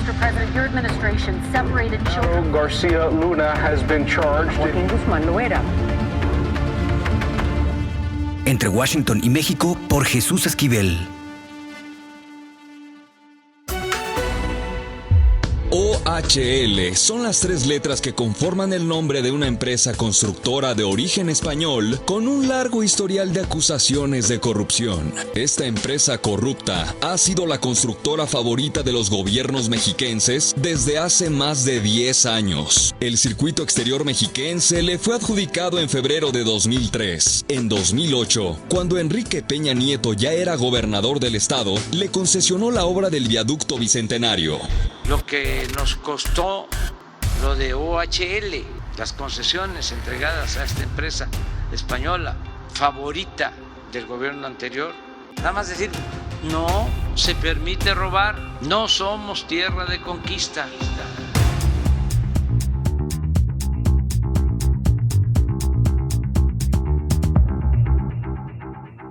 Mr. President, your administration separated children. Garcia Luna has been charged. Joaquín Guzmán Loera. Entre Washington y México, por Jesús Esquivel. OHL son las 3 letras que conforman el nombre de una empresa constructora de origen español con un largo historial de acusaciones de corrupción. Esta empresa corrupta ha sido la constructora favorita de los gobiernos mexiquenses desde hace más de 10 años. El circuito exterior mexiquense le fue adjudicado en febrero de 2003. En 2008, cuando Enrique Peña Nieto ya era gobernador del estado, le concesionó la obra del viaducto Bicentenario. Lo que nos costó lo de OHL, las concesiones entregadas a esta empresa española, favorita del gobierno anterior. Nada más decir, no se permite robar, no somos tierra de conquista.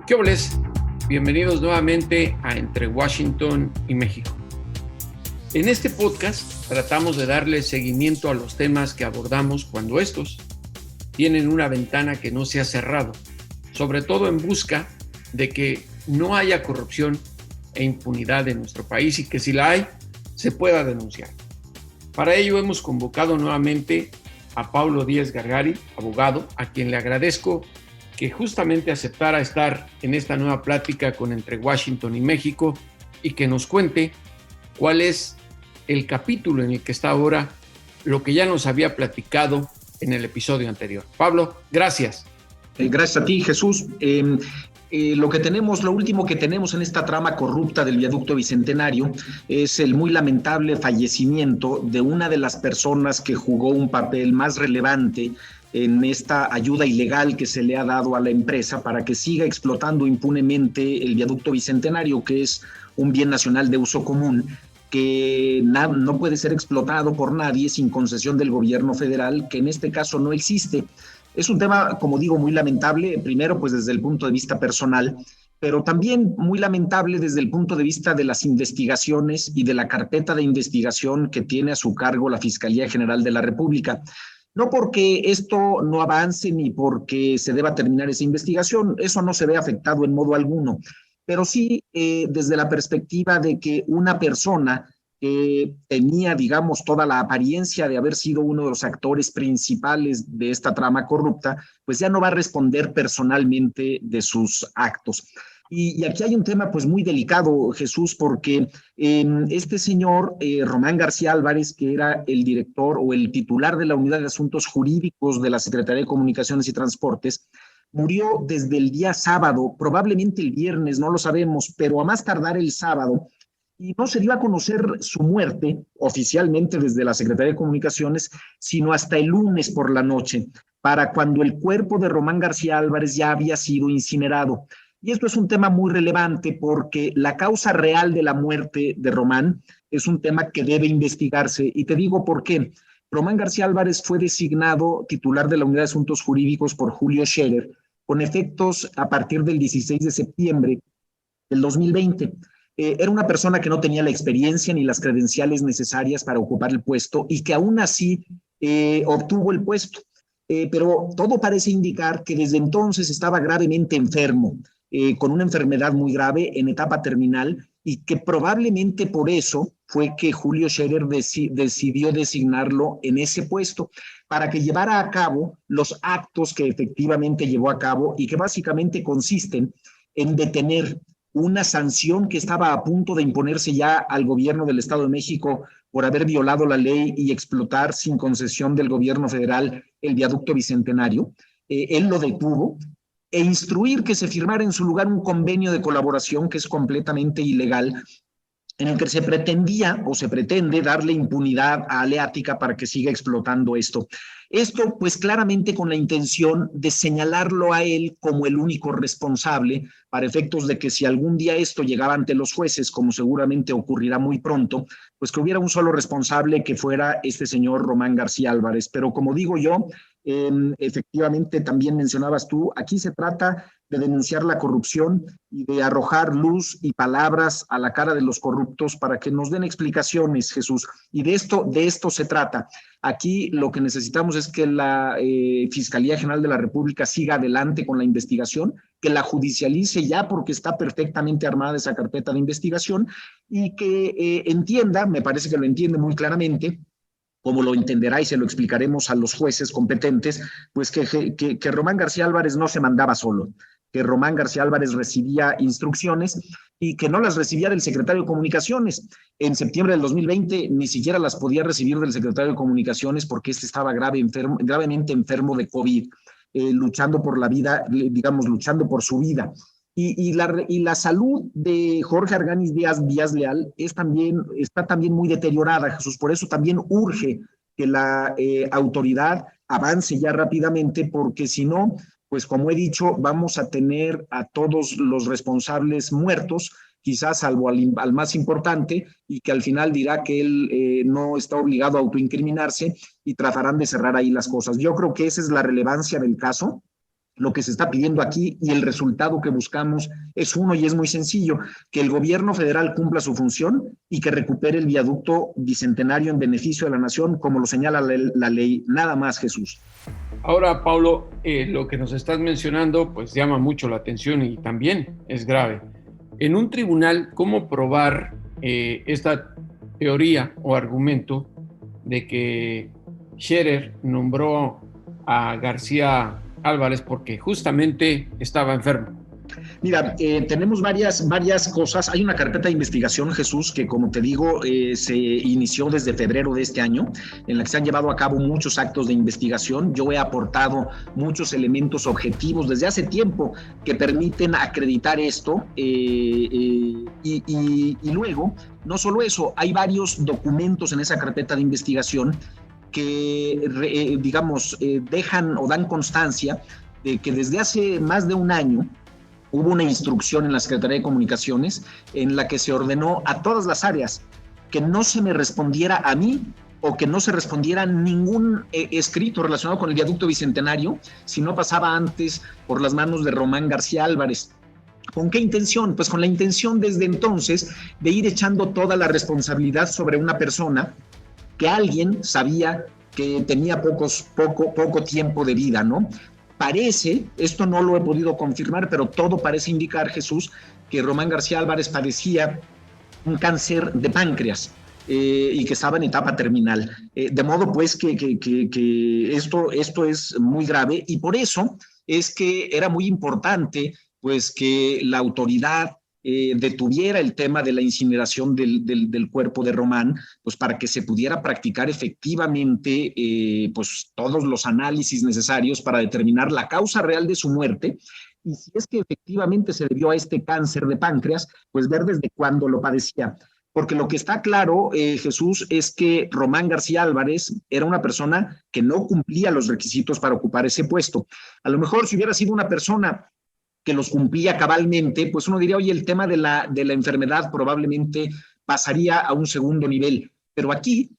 ¿Qué oles? Bienvenidos nuevamente a Entre Washington y México. En este podcast tratamos de darle seguimiento a los temas que abordamos cuando estos tienen una ventana que no se ha cerrado, sobre todo en busca de que no haya corrupción e impunidad en nuestro país y que si la hay, se pueda denunciar. Para ello hemos convocado nuevamente a Paulo Díaz Gargari, abogado, a quien le agradezco que justamente aceptara estar en esta nueva plática con Entre Washington y México y que nos cuente cuál es el capítulo en el que está ahora, lo que ya nos había platicado en el episodio anterior. Pablo, gracias. Gracias a ti, Jesús. Lo último que tenemos en esta trama corrupta del viaducto Bicentenario es el muy lamentable fallecimiento de una de las personas que jugó un papel más relevante en esta ayuda ilegal que se le ha dado a la empresa para que siga explotando impunemente el viaducto Bicentenario, que es un bien nacional de uso común, que no puede ser explotado por nadie sin concesión del gobierno federal, que en este caso no existe. Es un tema, como digo, muy lamentable, primero pues desde el punto de vista personal, pero también muy lamentable desde el punto de vista de las investigaciones y de la carpeta de investigación que tiene a su cargo la Fiscalía General de la República. No porque esto no avance ni porque se deba terminar esa investigación, eso no se ve afectado en modo alguno, pero sí desde la perspectiva de que una persona que tenía, digamos, toda la apariencia de haber sido uno de los actores principales de esta trama corrupta, pues ya no va a responder personalmente de sus actos. Y aquí hay un tema pues muy delicado, Jesús, porque este señor, Román García Álvarez, que era el director o el titular de la Unidad de Asuntos Jurídicos de la Secretaría de Comunicaciones y Transportes, murió desde el día sábado, probablemente el viernes, no lo sabemos, pero a más tardar el sábado, y no se dio a conocer su muerte oficialmente desde la Secretaría de Comunicaciones, sino hasta el lunes por la noche, para cuando el cuerpo de Román García Álvarez ya había sido incinerado. Y esto es un tema muy relevante porque la causa real de la muerte de Román es un tema que debe investigarse, y te digo por qué. Román García Álvarez fue designado titular de la Unidad de Asuntos Jurídicos por Julio Scherer, con efectos a partir del 16 de septiembre del 2020. Era una persona que no tenía la experiencia ni las credenciales necesarias para ocupar el puesto y que aún así obtuvo el puesto. Pero todo parece indicar que desde entonces estaba gravemente enfermo, con una enfermedad muy grave en etapa terminal, y que probablemente por eso fue que Julio Scherer decidió designarlo en ese puesto para que llevara a cabo los actos que efectivamente llevó a cabo y que básicamente consisten en detener una sanción que estaba a punto de imponerse ya al gobierno del Estado de México por haber violado la ley y explotar sin concesión del gobierno federal el viaducto Bicentenario. Él lo detuvo e instruir que se firmara en su lugar un convenio de colaboración que es completamente ilegal, en el que se pretendía o se pretende darle impunidad a Aleática para que siga explotando esto. Esto pues claramente con la intención de señalarlo a él como el único responsable, para efectos de que si algún día esto llegaba ante los jueces, como seguramente ocurrirá muy pronto, pues que hubiera un solo responsable, que fuera este señor Román García Álvarez. Pero como digo yo, Efectivamente, también mencionabas tú, aquí se trata de denunciar la corrupción y de arrojar luz y palabras a la cara de los corruptos para que nos den explicaciones, Jesús. Y de esto se trata. Aquí lo que necesitamos es que la Fiscalía General de la República siga adelante con la investigación, que la judicialice ya porque está perfectamente armada esa carpeta de investigación y que entienda, me parece que lo entiende muy claramente, como lo entenderá y se lo explicaremos a los jueces competentes, pues que Román García Álvarez no se mandaba solo, que Román García Álvarez recibía instrucciones y que no las recibía del secretario de Comunicaciones. En septiembre del 2020 ni siquiera las podía recibir del secretario de Comunicaciones porque estaba gravemente enfermo de COVID, luchando por la vida, digamos, luchando por su vida. Y la salud de Jorge Arganis Díaz Leal está también muy deteriorada, Jesús. Por eso también urge que la autoridad avance ya rápidamente, porque si no, pues como he dicho, vamos a tener a todos los responsables muertos, quizás salvo al más importante, y que al final dirá que él no está obligado a autoincriminarse y tratarán de cerrar ahí las cosas. Yo creo que esa es la relevancia del caso. Lo que se está pidiendo aquí y el resultado que buscamos es uno y es muy sencillo, que el gobierno federal cumpla su función y que recupere el viaducto bicentenario en beneficio de la nación, como lo señala la ley. Nada más, Jesús. Ahora, Paulo, lo que nos estás mencionando pues llama mucho la atención y también es grave. En un tribunal, ¿cómo probar esta teoría o argumento de que Scherer nombró a García Álvarez porque justamente estaba enfermo? Mira, tenemos varias cosas. Hay una carpeta de investigación, Jesús, que como te digo, se inició desde febrero de este año, en la que se han llevado a cabo muchos actos de investigación. Yo he aportado muchos elementos objetivos desde hace tiempo que permiten acreditar esto. Y luego, no solo eso, hay varios documentos en esa carpeta de investigación que, dejan o dan constancia de que desde hace más de un año hubo una instrucción en la Secretaría de Comunicaciones en la que se ordenó a todas las áreas que no se me respondiera a mí o que no se respondiera ningún escrito relacionado con el viaducto bicentenario si no pasaba antes por las manos de Román García Álvarez. ¿Con qué intención? Pues con la intención desde entonces de ir echando toda la responsabilidad sobre una persona que alguien sabía que tenía poco tiempo de vida, ¿no? Parece, esto no lo he podido confirmar, pero todo parece indicar, Jesús, que Román García Álvarez padecía un cáncer de páncreas y que estaba en etapa terminal. De modo, pues, que esto es muy grave y por eso es que era muy importante, pues, que la autoridad detuviera el tema de la incineración del cuerpo de Román, pues para que se pudiera practicar efectivamente pues todos los análisis necesarios para determinar la causa real de su muerte y si es que efectivamente se debió a este cáncer de páncreas, pues ver desde cuándo lo padecía. Porque lo que está claro, Jesús, es que Román García Álvarez era una persona que no cumplía los requisitos para ocupar ese puesto. A lo mejor si hubiera sido una persona que los cumplía cabalmente, pues uno diría, oye, el tema de la enfermedad probablemente pasaría a un segundo nivel. Pero aquí,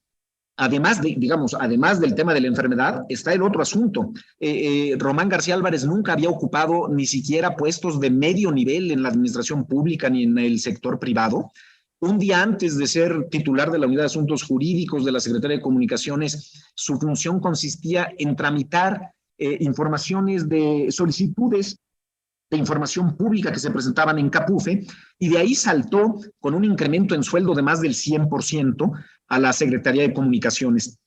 además del tema de la enfermedad, está el otro asunto. Román García Álvarez nunca había ocupado ni siquiera puestos de medio nivel en la administración pública ni en el sector privado. Un día antes de ser titular de la Unidad de Asuntos Jurídicos de la Secretaría de Comunicaciones, su función consistía en tramitar informaciones de solicitudes de información pública que se presentaban en Capufe, y de ahí saltó con un incremento en sueldo de más del 100% a la Secretaría de Comunicaciones.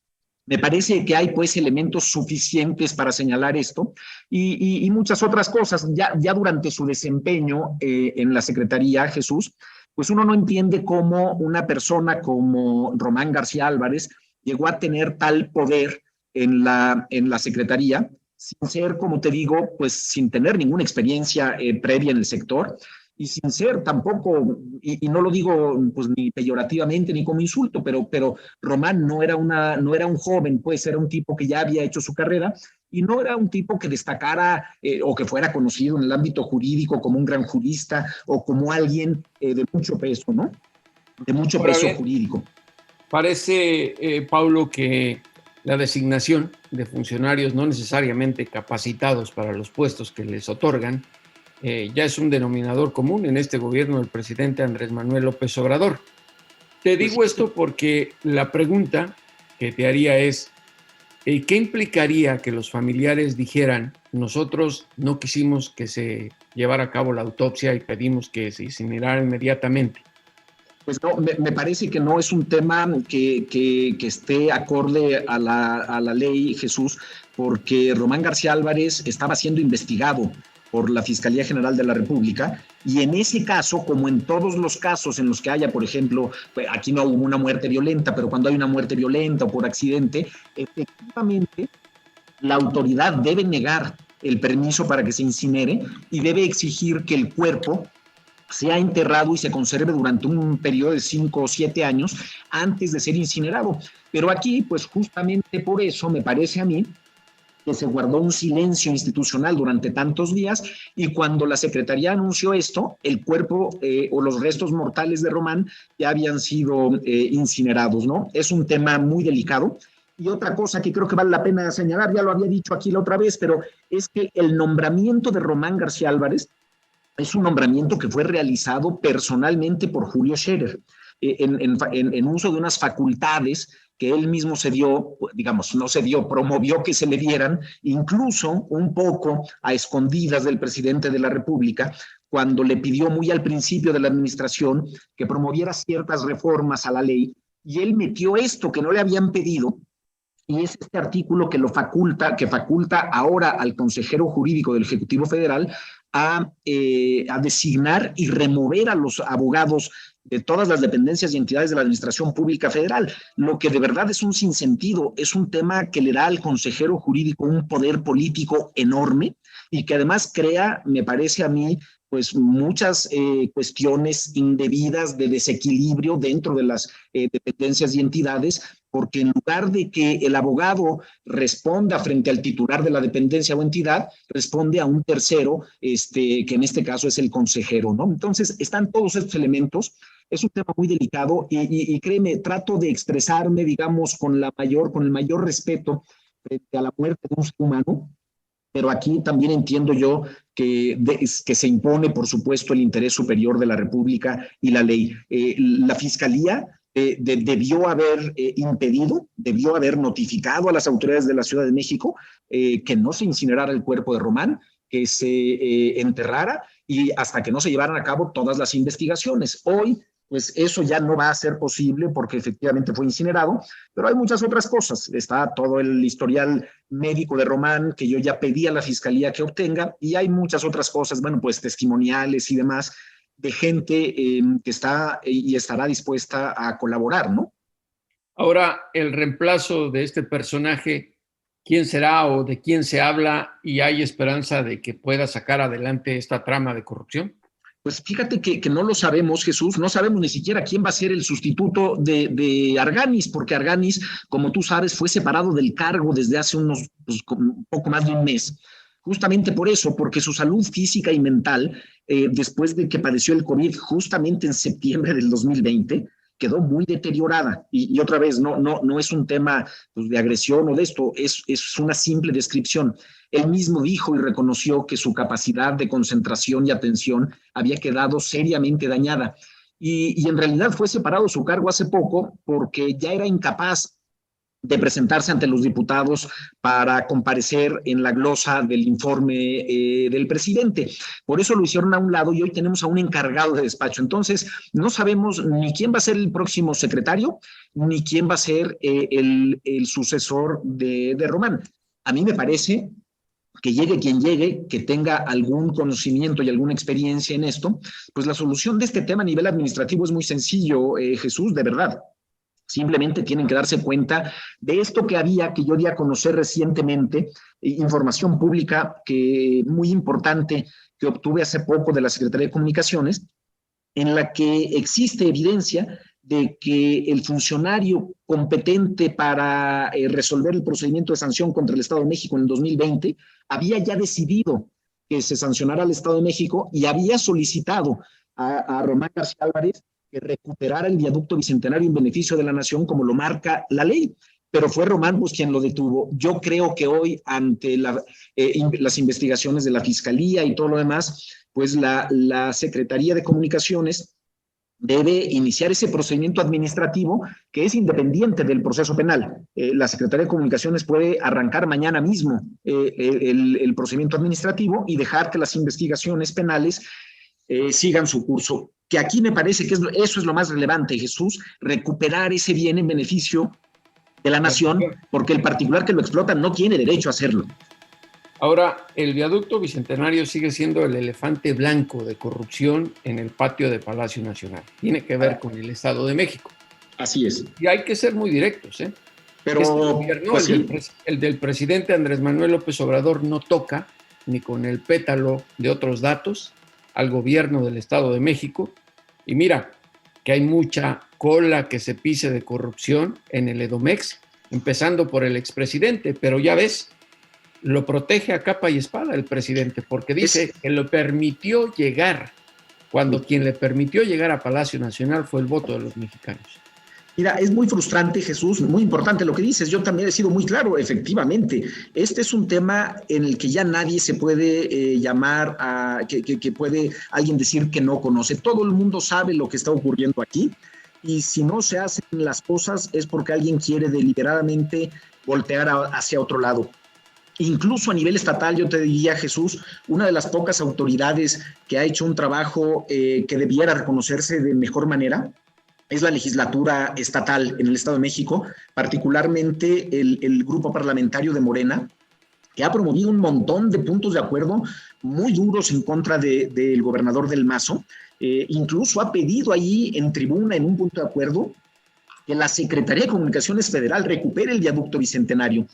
Me parece que hay pues elementos suficientes para señalar esto y muchas otras cosas. Ya durante su desempeño en la Secretaría, Jesús, pues uno no entiende cómo una persona como Román García Álvarez llegó a tener tal poder en la Secretaría, sin ser, como te digo, pues sin tener ninguna experiencia previa en el sector y sin ser tampoco, y no lo digo pues ni peyorativamente ni como insulto, pero Román no era un joven, pues era un tipo que ya había hecho su carrera y no era un tipo que destacara o que fuera conocido en el ámbito jurídico como un gran jurista o como alguien de mucho peso, ¿no? De mucho peso jurídico. Parece, Paulo, que la designación de funcionarios no necesariamente capacitados para los puestos que les otorgan ya es un denominador común en este gobierno del presidente Andrés Manuel López Obrador. Te digo esto porque la pregunta que te haría es, ¿qué implicaría que los familiares dijeran, nosotros no quisimos que se llevara a cabo la autopsia y pedimos que se incinerara inmediatamente? Pues no, me parece que no es un tema que esté acorde a la ley, Jesús, porque Román García Álvarez estaba siendo investigado por la Fiscalía General de la República, y en ese caso, como en todos los casos en los que haya, por ejemplo, aquí no hubo una muerte violenta, pero cuando hay una muerte violenta o por accidente, efectivamente la autoridad debe negar el permiso para que se incinere y debe exigir que el cuerpo sea enterrado y se conserve durante un periodo de 5 o 7 años antes de ser incinerado. Pero aquí, pues justamente por eso me parece a mí que se guardó un silencio institucional durante tantos días, y cuando la Secretaría anunció esto, el cuerpo o los restos mortales de Román ya habían sido incinerados, ¿no? Es un tema muy delicado. Y otra cosa que creo que vale la pena señalar, ya lo había dicho aquí la otra vez, pero es que el nombramiento de Román García Álvarez es un nombramiento que fue realizado personalmente por Julio Scherer, en uso de unas facultades que él mismo se dio, digamos, no se dio, promovió que se le dieran, incluso un poco a escondidas del presidente de la República, cuando le pidió muy al principio de la administración que promoviera ciertas reformas a la ley, y él metió esto que no le habían pedido, y es este artículo que faculta ahora al consejero jurídico del Ejecutivo Federal a designar y remover a los abogados de todas las dependencias y entidades de la Administración Pública Federal, lo que de verdad es un sinsentido, es un tema que le da al consejero jurídico un poder político enorme y que además crea, me parece a mí, pues muchas cuestiones indebidas de desequilibrio dentro de las dependencias y entidades, porque en lugar de que el abogado responda frente al titular de la dependencia o entidad, responde a un tercero, que en este caso es el consejero, ¿no? Entonces, están todos estos elementos. Es un tema muy delicado y créeme, trato de expresarme, digamos, con el mayor respeto frente a la muerte de un ser humano, pero aquí también entiendo yo que se impone, por supuesto, el interés superior de la República y la ley. La Fiscalía debió haber debió haber notificado a las autoridades de la Ciudad de México que no se incinerara el cuerpo de Román, que se enterrara y hasta que no se llevaran a cabo todas las investigaciones. Hoy, pues eso ya no va a ser posible porque efectivamente fue incinerado, pero hay muchas otras cosas. Está todo el historial médico de Román que yo ya pedí a la Fiscalía que obtenga, y hay muchas otras cosas, bueno, pues testimoniales y demás de gente que está y estará dispuesta a colaborar, ¿no? Ahora, el reemplazo de este personaje, ¿quién será o de quién se habla, y hay esperanza de que pueda sacar adelante esta trama de corrupción? Pues fíjate que no lo sabemos, Jesús, no sabemos ni siquiera quién va a ser el sustituto de Arganis, porque Arganis, como tú sabes, fue separado del cargo desde hace un poco más de un mes. Justamente por eso, porque su salud física y mental, después de que padeció el COVID justamente en septiembre del 2020, quedó muy deteriorada. Y otra vez, no es un tema pues, de agresión o de esto, es una simple descripción. Él mismo dijo y reconoció que su capacidad de concentración y atención había quedado seriamente dañada. Y en realidad fue separado de su cargo hace poco porque ya era incapaz de presentarse ante los diputados para comparecer en la glosa del informe del presidente. Por eso lo hicieron a un lado y hoy tenemos a un encargado de despacho. Entonces, no sabemos ni quién va a ser el próximo secretario, ni quién va a ser el sucesor de Román. A mí me parece que llegue quien llegue, que tenga algún conocimiento y alguna experiencia en esto, pues la solución de este tema a nivel administrativo es muy sencillo, Jesús, de verdad. Simplemente tienen que darse cuenta de esto que yo di a conocer recientemente, información pública muy importante que obtuve hace poco de la Secretaría de Comunicaciones, en la que existe evidencia de que el funcionario competente para resolver el procedimiento de sanción contra el Estado de México en el 2020 había ya decidido que se sancionara al Estado de México y había solicitado a Román García Álvarez que recuperara el viaducto bicentenario en beneficio de la nación como lo marca la ley. pero fue Román Bosch quien lo detuvo. Yo creo que hoy, ante las investigaciones de la Fiscalía y todo lo demás, pues la Secretaría de Comunicaciones debe iniciar ese procedimiento administrativo que es independiente del proceso penal. La Secretaría de Comunicaciones puede arrancar mañana mismo el procedimiento administrativo y dejar que las investigaciones penales sigan su curso. Que aquí me parece que eso es lo más relevante, Jesús, recuperar ese bien en beneficio de la nación, porque el particular que lo explota no tiene derecho a hacerlo. Ahora, el viaducto Bicentenario sigue siendo el elefante blanco de corrupción en el patio de Palacio Nacional. Tiene que ver con el Estado de México. Así es. Y hay que ser muy directos, ¿eh? Pero este gobierno, pues el del presidente Andrés Manuel López Obrador, no toca ni con el pétalo de otros datos al gobierno del Estado de México. Y mira, que hay mucha cola que se pise de corrupción en el Edomex, empezando por el expresidente, pero ya ves, lo protege a capa y espada el presidente, porque dice que lo permitió llegar, cuando quien le permitió llegar a Palacio Nacional fue el voto de los mexicanos. Mira, es muy frustrante, Jesús, muy importante lo que dices. Yo también he sido muy claro, efectivamente. Este es un tema en el que ya nadie se puede llamar a que puede alguien decir que no conoce. Todo el mundo sabe lo que está ocurriendo aquí, y si no se hacen las cosas es porque alguien quiere deliberadamente voltear hacia otro lado. Incluso a nivel estatal, yo te diría, Jesús, una de las pocas autoridades que ha hecho un trabajo que debiera reconocerse de mejor manera es la legislatura estatal en el Estado de México, particularmente el grupo parlamentario de Morena, que ha promovido un montón de puntos de acuerdo muy duros en contra del gobernador del Mazo. Incluso ha pedido ahí en tribuna, en un punto de acuerdo, que la Secretaría de Comunicaciones Federal recupere el viaducto Bicentenario.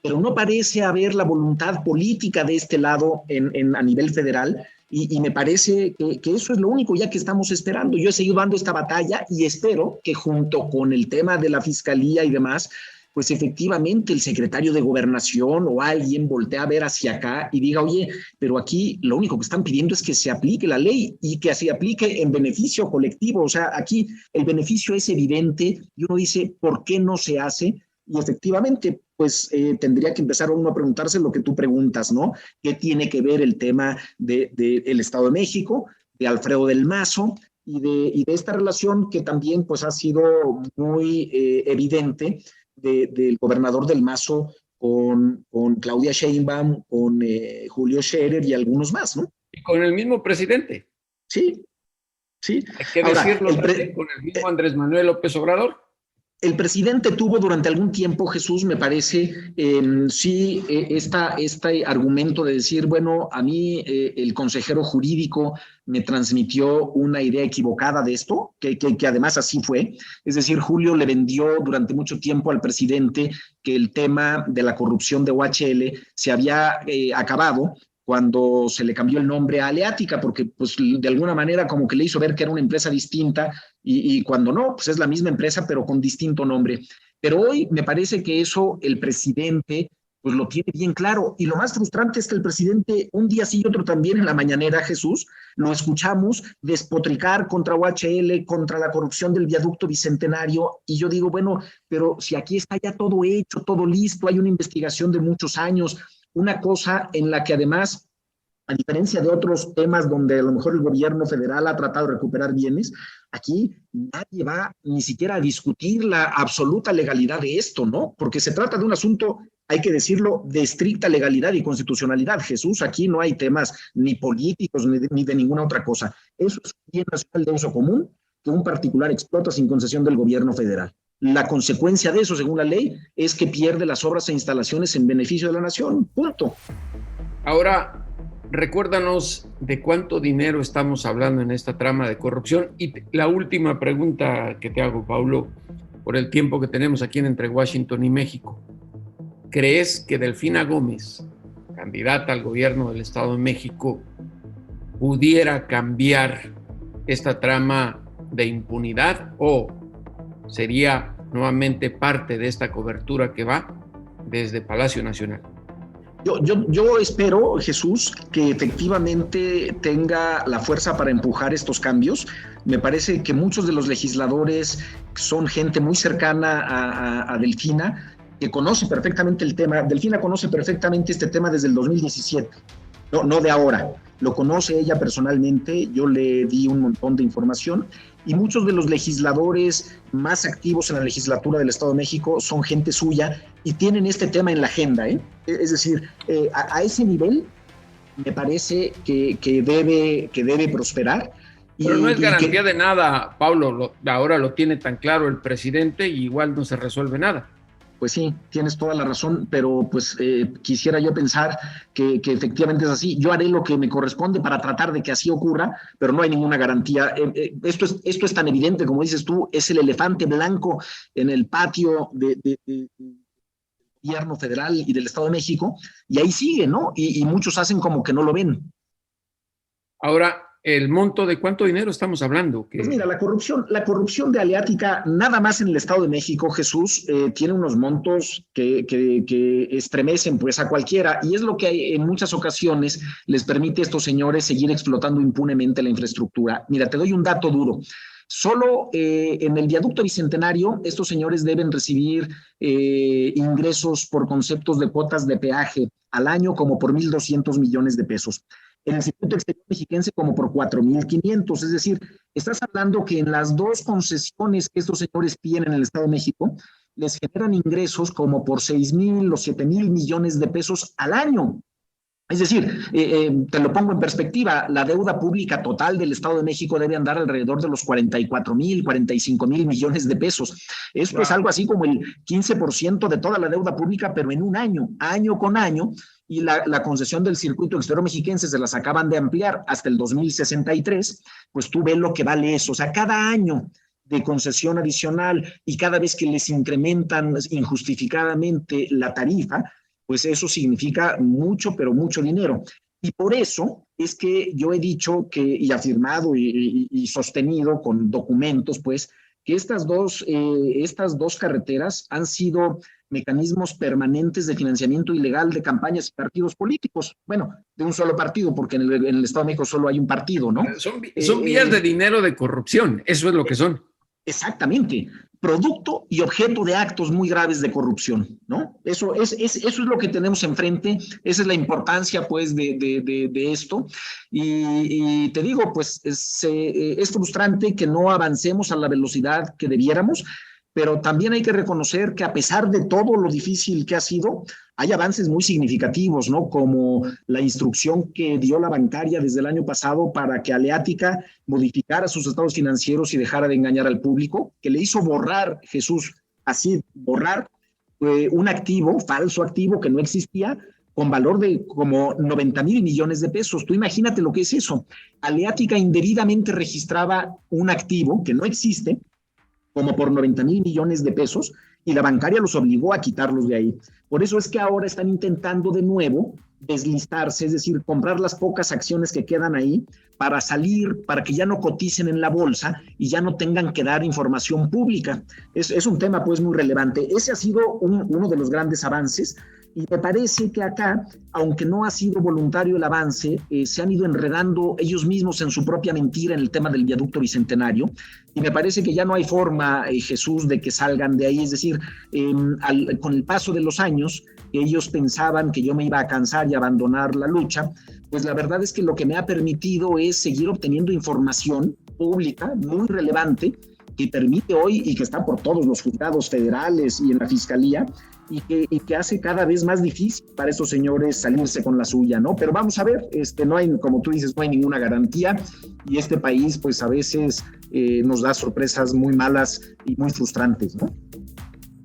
Pero no parece haber la voluntad política de este lado a nivel federal, y me parece que eso es lo único ya que estamos esperando. Yo he seguido dando esta batalla y espero que junto con el tema de la Fiscalía y demás, pues efectivamente el secretario de Gobernación o alguien voltee a ver hacia acá y diga, oye, pero aquí lo único que están pidiendo es que se aplique la ley y que se aplique en beneficio colectivo. O sea, aquí el beneficio es evidente y uno dice, ¿por qué no se hace? Y efectivamente, pues tendría que empezar uno a preguntarse lo que tú preguntas, ¿no? ¿Qué tiene que ver el tema del Estado de México, de Alfredo del Mazo y de esta relación que también pues ha sido muy evidente del gobernador del Mazo con Claudia Sheinbaum, con Julio Scherer y algunos más, ¿no? Y con el mismo presidente. Sí, sí. Hay que decirlo con el mismo Andrés Manuel López Obrador. El presidente tuvo durante algún tiempo, Jesús, me parece, este argumento de decir, bueno, a mí el consejero jurídico me transmitió una idea equivocada de esto, que además así fue. Es decir, Julio le vendió durante mucho tiempo al presidente que el tema de la corrupción de OHL se había acabado cuando se le cambió el nombre a Aleática, porque pues de alguna manera como que le hizo ver que era una empresa distinta, y cuando no, pues es la misma empresa pero con distinto nombre. Pero hoy me parece que eso el presidente pues lo tiene bien claro, y lo más frustrante es que el presidente un día sí y otro también en la mañanera, Jesús, lo escuchamos despotricar contra OHL, contra la corrupción del viaducto Bicentenario, y yo digo, bueno, pero si aquí está ya todo hecho, todo listo, hay una investigación de muchos años, una cosa en la que además, a diferencia de otros temas donde a lo mejor el gobierno federal ha tratado de recuperar bienes, aquí nadie va ni siquiera a discutir la absoluta legalidad de esto, ¿no? Porque se trata de un asunto, hay que decirlo, de estricta legalidad y constitucionalidad. Jesús, aquí no hay temas ni políticos ni de ninguna otra cosa. Eso es un bien nacional de uso común que un particular explota sin concesión del gobierno federal. La consecuencia de eso, según la ley, es que pierde las obras e instalaciones en beneficio de la nación. Punto. Ahora, recuérdanos de cuánto dinero estamos hablando en esta trama de corrupción. Y la última pregunta que te hago, Paulo, por el tiempo que tenemos aquí entre Washington y México. ¿Crees que Delfina Gómez, candidata al gobierno del Estado de México, pudiera cambiar esta trama de impunidad o sería nuevamente parte de esta cobertura que va desde Palacio Nacional? Yo espero, Jesús, que efectivamente tenga la fuerza para empujar estos cambios. Me parece que muchos de los legisladores son gente muy cercana a Delfina, que conoce perfectamente el tema. Delfina conoce perfectamente este tema desde el 2017, no de ahora. Lo conoce ella personalmente, yo le di un montón de información y muchos de los legisladores más activos en la legislatura del Estado de México son gente suya y tienen este tema en la agenda, ¿eh? Es decir, a ese nivel me parece que debe prosperar. Pero no es garantía de nada, Pablo. Ahora lo tiene tan claro el presidente y igual no se resuelve nada. Pues sí, tienes toda la razón, pero pues quisiera yo pensar que efectivamente es así. Yo haré lo que me corresponde para tratar de que así ocurra, pero no hay ninguna garantía. Esto es tan evidente, como dices tú, es el elefante blanco en el patio del gobierno federal y del Estado de México, y ahí sigue, ¿no? Y muchos hacen como que no lo ven. Ahora, ¿el monto de cuánto dinero estamos hablando? Pues mira, la corrupción de Aleática, nada más en el Estado de México, Jesús, tiene unos montos que estremecen pues a cualquiera, y es lo que en muchas ocasiones les permite a estos señores seguir explotando impunemente la infraestructura. Mira, te doy un dato duro. Solo en el viaducto Bicentenario, estos señores deben recibir ingresos por conceptos de cuotas de peaje al año como por 1,200 millones de pesos. En el circuito exterior mexiquense como por 4,500. Es decir, estás hablando que en las dos concesiones que estos señores piden en el Estado de México, les generan ingresos como por 6,000 o 7,000 millones de pesos al año. Es decir, te lo pongo en perspectiva, la deuda pública total del Estado de México debe andar alrededor de los 44,000, 45,000 millones de pesos. Esto es algo así como el 15% de toda la deuda pública, pero en un año con año, y la concesión del circuito exterior mexiquense se las acaban de ampliar hasta el 2063, pues tú ves lo que vale eso. O sea, cada año de concesión adicional y cada vez que les incrementan injustificadamente la tarifa, pues eso significa mucho, pero mucho dinero. Y por eso es que yo he dicho que, y afirmado y sostenido con documentos, pues, que estas dos carreteras han sido mecanismos permanentes de financiamiento ilegal de campañas y partidos políticos. Bueno, de un solo partido, porque en el Estado de México solo hay un partido, ¿no? Son vías de dinero de corrupción, eso es lo que son. Exactamente, producto y objeto de actos muy graves de corrupción, ¿no? Eso es lo que tenemos enfrente, esa es la importancia, pues, de esto. Y te digo, pues, es frustrante que no avancemos a la velocidad que debiéramos, pero también hay que reconocer que a pesar de todo lo difícil que ha sido, hay avances muy significativos, ¿no? Como la instrucción que dio la bancaria desde el año pasado para que Aleática modificara sus estados financieros y dejara de engañar al público, que le hizo borrar, Jesús, así, borrar un activo, falso activo que no existía, con valor de como 90,000 millones de pesos. Tú imagínate lo que es eso. Aleática indebidamente registraba un activo que no existe, como por 90,000 millones de pesos, y la bancaria los obligó a quitarlos de ahí. Por eso es que ahora están intentando de nuevo deslistarse, es decir, comprar las pocas acciones que quedan ahí para salir, para que ya no coticen en la bolsa y ya no tengan que dar información pública. Es un tema pues muy relevante. Ese ha sido uno de los grandes avances. Y me parece que acá, aunque no ha sido voluntario el avance, se han ido enredando ellos mismos en su propia mentira en el tema del viaducto Bicentenario. Y me parece que ya no hay forma, Jesús, de que salgan de ahí. Es decir, con el paso de los años, ellos pensaban que yo me iba a cansar y abandonar la lucha. Pues la verdad es que lo que me ha permitido es seguir obteniendo información pública muy relevante que permite hoy y que está por todos los juzgados federales y en la fiscalía, y que hace cada vez más difícil para estos señores salirse con la suya, ¿no? Pero vamos a ver, no hay, como tú dices, no hay ninguna garantía, y este país pues a veces nos da sorpresas muy malas y muy frustrantes, ¿no?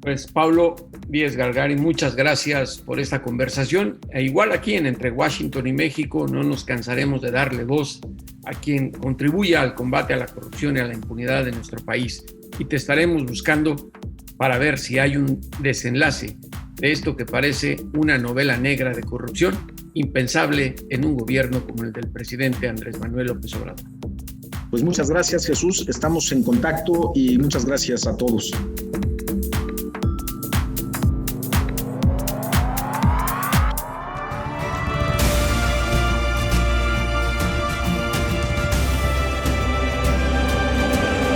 Pues Pablo Díez Gargarín, muchas gracias por esta conversación. E igual aquí en Entre Washington y México no nos cansaremos de darle voz a quien contribuya al combate a la corrupción y a la impunidad de nuestro país. Y te estaremos buscando para ver si hay un desenlace de esto que parece una novela negra de corrupción impensable en un gobierno como el del presidente Andrés Manuel López Obrador. Pues muchas gracias, Jesús. Estamos en contacto y muchas gracias a todos.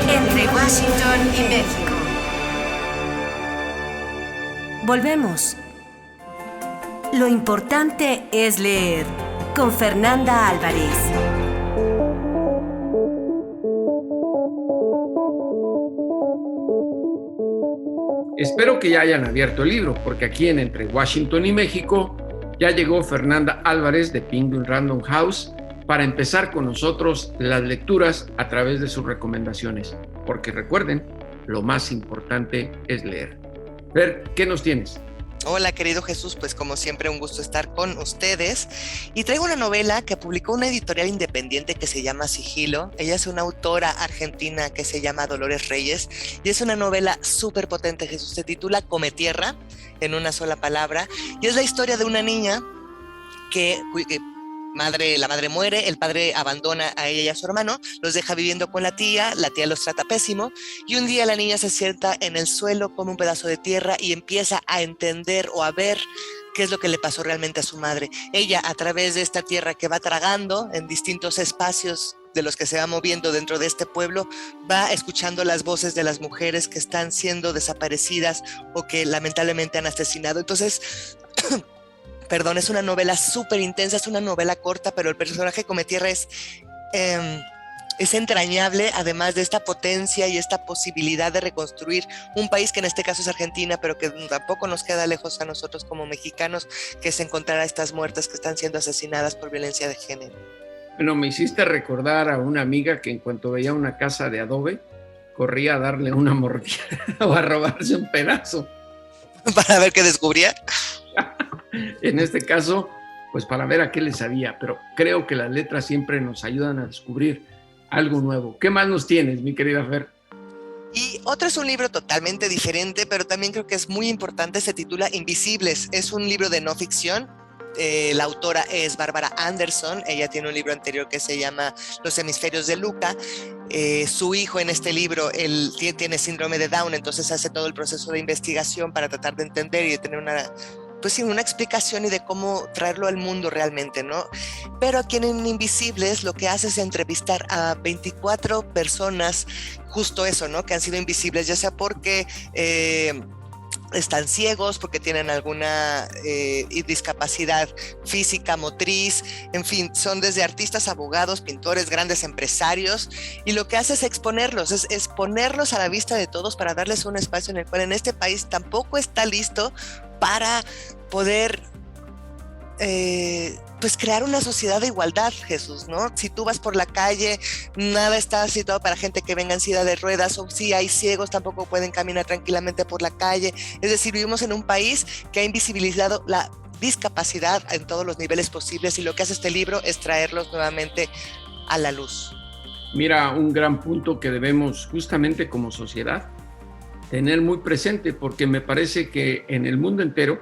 Entre Washington y México. Volvemos. Lo importante es leer. Con Fernanda Álvarez. Espero que ya hayan abierto el libro, porque aquí en Entre Washington y México ya llegó Fernanda Álvarez de Penguin Random House para empezar con nosotros las lecturas a través de sus recomendaciones. Porque recuerden, lo más importante es leer. Fer, ¿qué nos tienes? Hola, querido Jesús, pues como siempre un gusto estar con ustedes y traigo una novela que publicó una editorial independiente que se llama Sigilo. Ella es una autora argentina que se llama Dolores Reyes y es una novela súper potente, Jesús. Se titula Come Tierra, en una sola palabra, y es la historia de una niña que la madre muere, el padre abandona a ella y a su hermano, los deja viviendo con la tía los trata pésimo, y un día la niña se sienta en el suelo, come un pedazo de tierra y empieza a entender o a ver qué es lo que le pasó realmente a su madre. Ella, a través de esta tierra que va tragando en distintos espacios de los que se va moviendo dentro de este pueblo, va escuchando las voces de las mujeres que están siendo desaparecidas o que lamentablemente han asesinado. Entonces... Perdón, es una novela súper intensa, es una novela corta, pero el personaje Come Tierra es entrañable, además de esta potencia y esta posibilidad de reconstruir un país que en este caso es Argentina, pero que tampoco nos queda lejos a nosotros como mexicanos, que es encontrar a estas muertas que están siendo asesinadas por violencia de género. Bueno, me hiciste recordar a una amiga que en cuanto veía una casa de adobe, corría a darle una mordida o a robarse un pedazo. ¿Para ver qué descubría? En este caso, pues para ver a qué le sabía, pero creo que las letras siempre nos ayudan a descubrir algo nuevo. ¿Qué más nos tienes, mi querida Fer? Y otro es un libro totalmente diferente, pero también creo que es muy importante, se titula Invisibles. Es un libro de no ficción. La autora es Bárbara Anderson. Ella tiene un libro anterior que se llama Los hemisferios de Luca. Su hijo en este libro, él tiene síndrome de Down, entonces hace todo el proceso de investigación para tratar de entender y de tener una explicación y de cómo traerlo al mundo realmente, ¿no? Pero aquí en Invisibles lo que hace es entrevistar a 24 personas, justo eso, ¿no? Que han sido invisibles, ya sea porque están ciegos, porque tienen alguna discapacidad física, motriz, en fin, son desde artistas, abogados, pintores, grandes empresarios, y lo que hace es exponerlos, es ponerlos a la vista de todos para darles un espacio en el cual en este país tampoco está listo para poder pues crear una sociedad de igualdad, Jesús, ¿no? Si tú vas por la calle, nada está situado para gente que venga en silla de ruedas, o si hay ciegos, tampoco pueden caminar tranquilamente por la calle. Es decir, vivimos en un país que ha invisibilizado la discapacidad en todos los niveles posibles, y lo que hace este libro es traerlos nuevamente a la luz. Mira, un gran punto que debemos justamente como sociedad tener muy presente, porque me parece que en el mundo entero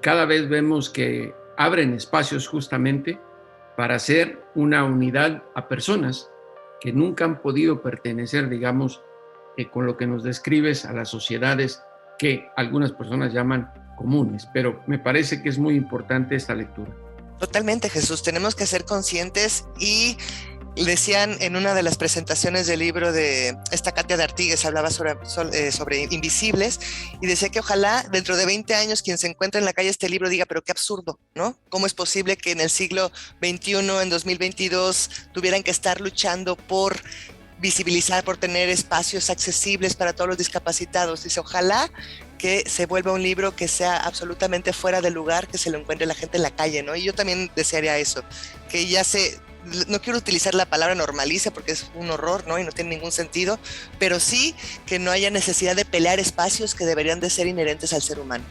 cada vez vemos que abren espacios justamente para hacer una unidad a personas que nunca han podido pertenecer, digamos, con lo que nos describes, a las sociedades que algunas personas llaman comunes, pero me parece que es muy importante esta lectura. Totalmente, Jesús, tenemos que ser conscientes. Y decían en una de las presentaciones del libro de esta Katia de Artigues, hablaba sobre Invisibles, y decía que ojalá dentro de 20 años quien se encuentre en la calle este libro diga, pero qué absurdo, ¿no? ¿Cómo es posible que en el siglo XXI, en 2022, tuvieran que estar luchando por visibilizar, por tener espacios accesibles para todos los discapacitados? Dice, ojalá que se vuelva un libro que sea absolutamente fuera de lugar, que se lo encuentre la gente en la calle, ¿no? Y yo también desearía eso, que ya no quiero utilizar la palabra normalice porque es un horror, ¿no? Y no tiene ningún sentido, pero sí que no haya necesidad de pelear espacios que deberían de ser inherentes al ser humano.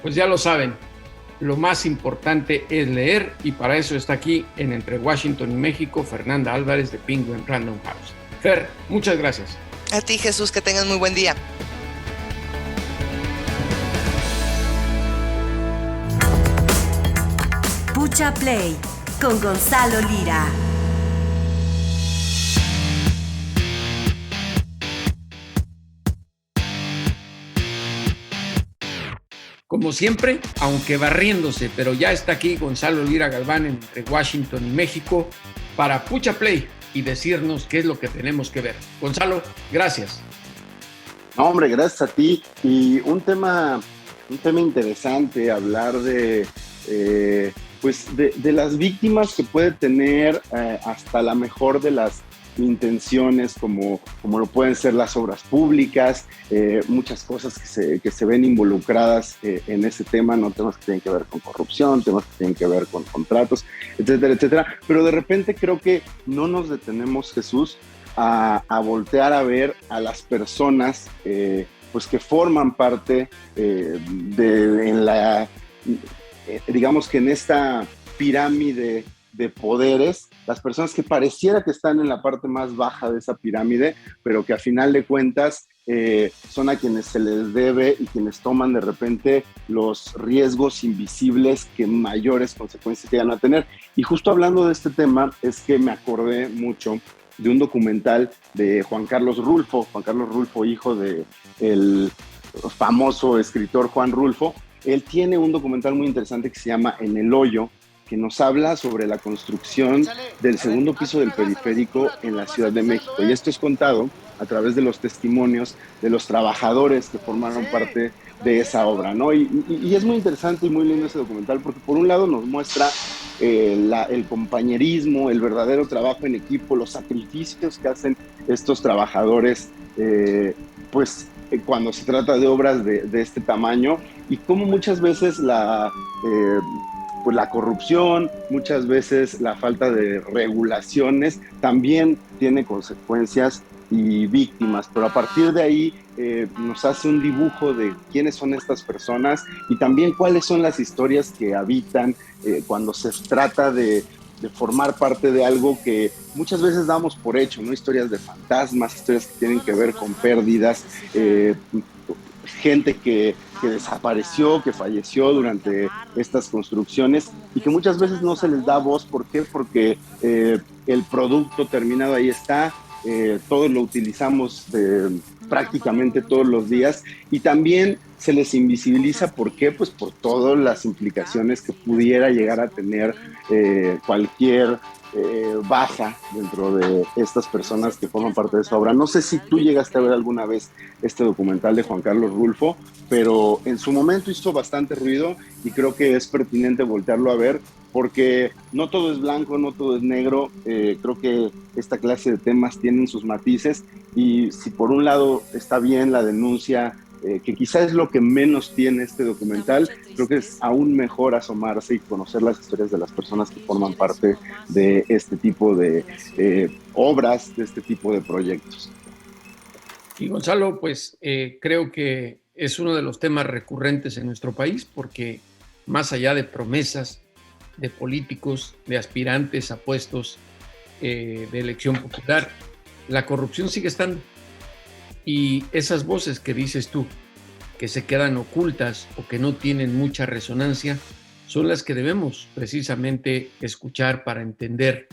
Pues ya lo saben, lo más importante es leer, y para eso está aquí en Entre Washington y México Fernanda Álvarez de Penguin Random House. Fer, muchas gracias. A ti, Jesús, que tengas muy buen día. Pucha Play con Gonzalo Lira. Como siempre, aunque barriéndose, pero ya está aquí Gonzalo Lira Galván entre Washington y México para Pucha Play y decirnos qué es lo que tenemos que ver. Gonzalo, gracias. No, hombre, gracias a ti. Y un tema un tema interesante hablar de las víctimas que puede tener hasta la mejor de las intenciones, como lo pueden ser las obras públicas, muchas cosas que se ven involucradas en ese tema, ¿no? Temas que tienen que ver con corrupción, temas que tienen que ver con contratos, etcétera, etcétera. Pero de repente creo que no nos detenemos, Jesús, a voltear a ver a las personas pues que forman parte digamos que en esta pirámide de poderes, las personas que pareciera que están en la parte más baja de esa pirámide, pero que a final de cuentas son a quienes se les debe y quienes toman de repente los riesgos invisibles que mayores consecuencias llegan a tener. Y justo hablando de este tema, es que me acordé mucho de un documental de Juan Carlos Rulfo, hijo del famoso escritor Juan Rulfo. Él tiene un documental muy interesante que se llama En el Hoyo, que nos habla sobre la construcción del segundo piso del periférico en la Ciudad de México. Y esto es contado a través de los testimonios de los trabajadores que formaron parte de esa obra, ¿no? Y es muy interesante y muy lindo ese documental porque por un lado nos muestra el compañerismo, el verdadero trabajo en equipo, los sacrificios que hacen estos trabajadores, cuando se trata de obras de este tamaño, y cómo muchas veces la corrupción, muchas veces la falta de regulaciones también tiene consecuencias y víctimas, pero a partir de ahí nos hace un dibujo de quiénes son estas personas y también cuáles son las historias que habitan cuando se trata de formar parte de algo que muchas veces damos por hecho, ¿no? Historias de fantasmas, historias que tienen que ver con pérdidas, gente que desapareció, que falleció durante estas construcciones y que muchas veces no se les da voz. ¿Por qué? Porque el producto terminado ahí está, todos lo utilizamos prácticamente todos los días y también se les invisibiliza. ¿Por qué? Pues por todas las implicaciones que pudiera llegar a tener cualquier baja dentro de estas personas que forman parte de esa obra. No sé si tú llegaste a ver alguna vez este documental de Juan Carlos Rulfo, pero en su momento hizo bastante ruido y creo que es pertinente voltearlo a ver porque no todo es blanco, no todo es negro. Creo que esta clase de temas tienen sus matices y si por un lado está bien la denuncia, que quizá es lo que menos tiene este documental, creo que es aún mejor asomarse y conocer las historias de las personas que forman parte de este tipo de obras, de este tipo de proyectos. Y Gonzalo, pues creo que es uno de los temas recurrentes en nuestro país porque más allá de promesas de políticos, de aspirantes a puestos de elección popular, la corrupción sigue estando. Y esas voces que dices tú, que se quedan ocultas o que no tienen mucha resonancia, son las que debemos precisamente escuchar para entender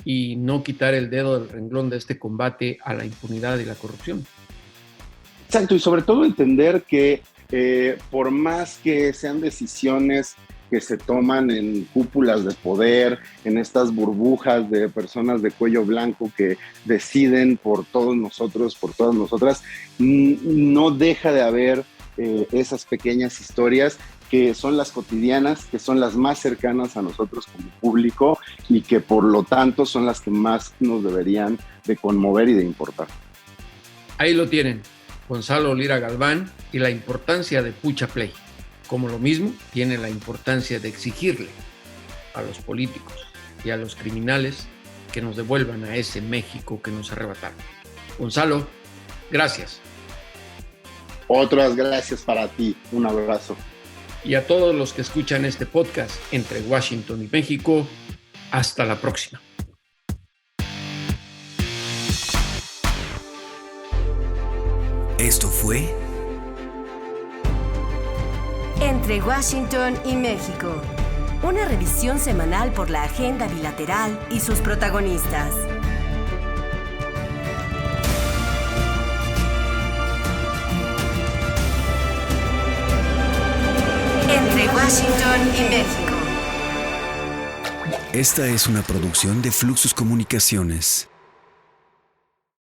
y no quitar el dedo del renglón de este combate a la impunidad y la corrupción. Exacto, y sobre todo entender que por más que sean decisiones que se toman en cúpulas de poder, en estas burbujas de personas de cuello blanco que deciden por todos nosotros, por todas nosotras, no deja de haber esas pequeñas historias que son las cotidianas, que son las más cercanas a nosotros como público y que por lo tanto son las que más nos deberían de conmover y de importar. Ahí lo tienen, Gonzalo Lira Galván y la importancia de Pucha Play. Como lo mismo tiene la importancia de exigirle a los políticos y a los criminales que nos devuelvan a ese México que nos arrebataron. Gonzalo, gracias. Otras gracias para ti. Un abrazo. Y a todos los que escuchan este podcast entre Washington y México, hasta la próxima. Esto fue Entre Washington y México, una revisión semanal por la agenda bilateral y sus protagonistas. Entre Washington y México. Esta es una producción de Fluxus Comunicaciones.